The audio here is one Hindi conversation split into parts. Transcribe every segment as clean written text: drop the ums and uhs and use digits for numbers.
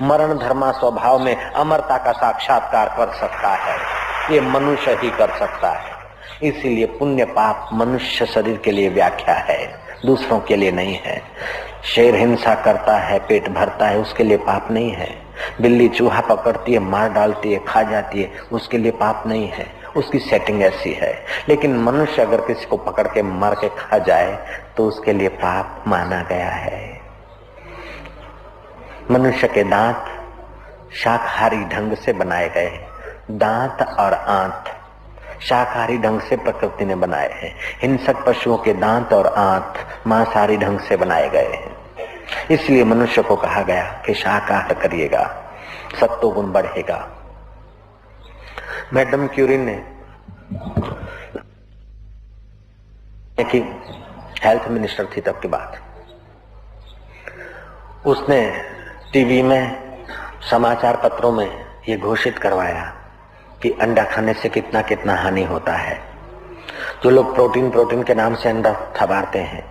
मरण धर्मा स्वभाव में अमरता का साक्षात्कार कर सकता है, ये मनुष्य ही कर सकता है। इसीलिए पुण्य पाप मनुष्य शरीर के लिए व्याख्या है, दूसरों के लिए नहीं है। शेर हिंसा करता है, पेट भरता है, उसके लिए पाप नहीं है। बिल्ली चूहा पकड़ती है, मार डालती है, खा जाती है, उसके लिए पाप नहीं है, उसकी सेटिंग ऐसी है। लेकिन मनुष्य अगर किसी को पकड़ के मार के खा जाए तो उसके लिए पाप माना गया है। मनुष्य के दांत शाकाहारी ढंग से बनाए गए, दांत और आंत शाकाहारी ढंग से प्रकृति ने बनाए हैं। हिंसक पशुओं के दांत और आंत मांसाहारी ढंग से बनाए गए हैं। इसलिए मनुष्य को कहा गया कि शाकाहार करिएगा, सत्वगुण बढ़ेगा। मैडम क्यूरी ने कि हेल्थ मिनिस्टर थी तब की बात, उसने टीवी में समाचार पत्रों में ये घोषित करवाया कि अंडा खाने से कितना कितना हानि होता है। जो लोग प्रोटीन के नाम से अंडा थबारते हैं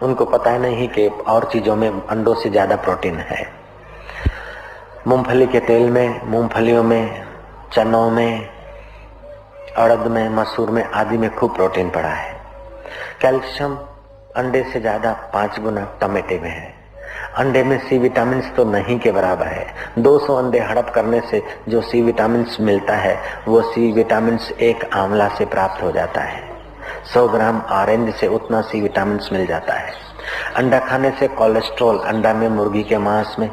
उनको पता है नहीं कि और चीजों में अंडों से ज्यादा प्रोटीन है। मूंगफली के तेल में, मूंगफलियों में, चनों में, अड़द में, मसूर में आदि में खूब प्रोटीन पड़ा है। कैल्शियम अंडे से ज्यादा 5 गुना टमाटे में है। अंडे में सी विटामिन तो नहीं के बराबर है। 200 अंडे हड़प करने से जो सी विटामिन मिलता है वो सी विटामिन एक आंवला से प्राप्त हो जाता है। 100 ग्राम ऑरेंज से उतना सी विटामिन मिल जाता है। अंडा खाने से कोलेस्ट्रॉल, अंडा में, मुर्गी के मांस में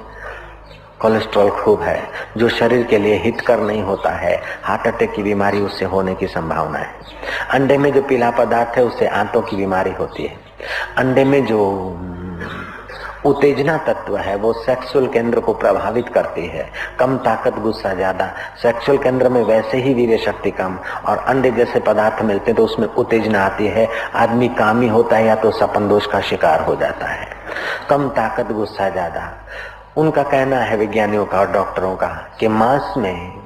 कोलेस्ट्रॉल खूब है, जो शरीर के लिए हितकर नहीं होता है। हार्ट अटैक की बीमारी उससे होने की संभावना है। अंडे में जो पीला पदार्थ है उससे आंतों की बीमारी होती है। अंडे में जो उत्तेजना तत्व है वो सेक्सुअल केंद्र को प्रभावित करती है। कम ताकत, गुस्सा ज्यादा। सेक्सुअल केंद्र में वैसे ही वीर्य शक्ति कम, और अंडे जैसे पदार्थ मिलते हैं तो उसमें उत्तेजना आती है। आदमी कामी होता है या तो सपन दोष का शिकार हो जाता है। कम ताकत, गुस्सा ज्यादा। उनका कहना है, विज्ञानियों का और डॉक्टरों का, कि मांस में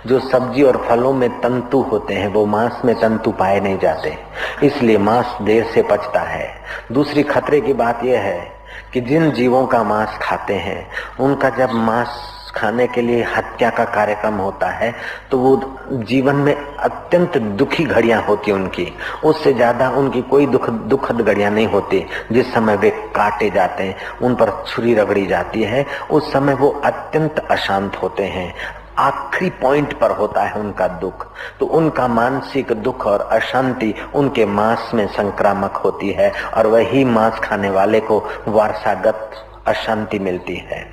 जो सब्जी और फलों में तंतु होते हैं वो मांस में तंतु पाए नहीं जाते, इसलिए मांस देर से पचता है। दूसरी खतरे की बात यह है कि जिन जीवों का मांस खाते हैं उनका जब मांस खाने के लिए हत्या का कार्यक्रम होता है तो वो जीवन में अत्यंत दुखी घड़ियां होती उनकी, उससे ज्यादा उनकी कोई दुखद घड़ियां नहीं होती। जिस समय वे काटे जाते हैं, उन पर छुरी रगड़ी जाती है, उस समय वो अत्यंत अशांत होते हैं। आखिरी पॉइंट पर होता है उनका दुख, तो उनका मानसिक दुख और अशांति उनके मांस में संक्रामक होती है, और वही मांस खाने वाले को वारसागत अशांति मिलती है।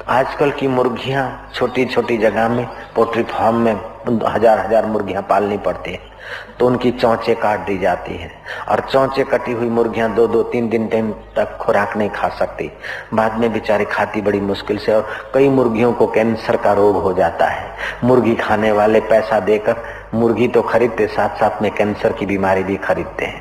आजकल की मुर्गियां छोटी छोटी जगह में, पोल्ट्री फार्म में 1000 मुर्गियां पालनी पड़ती है, तो उनकी चोंचे काट दी जाती है, और चोंचे कटी हुई मुर्गियां 2-3 दिन तक खुराक नहीं खा सकती। बाद में बेचारी खाती बड़ी मुश्किल से, और कई मुर्गियों को कैंसर का रोग हो जाता है। मुर्गी खाने वाले पैसा देकर मुर्गी तो खरीदते, साथ साथ में कैंसर की बीमारी भी खरीदते हैं।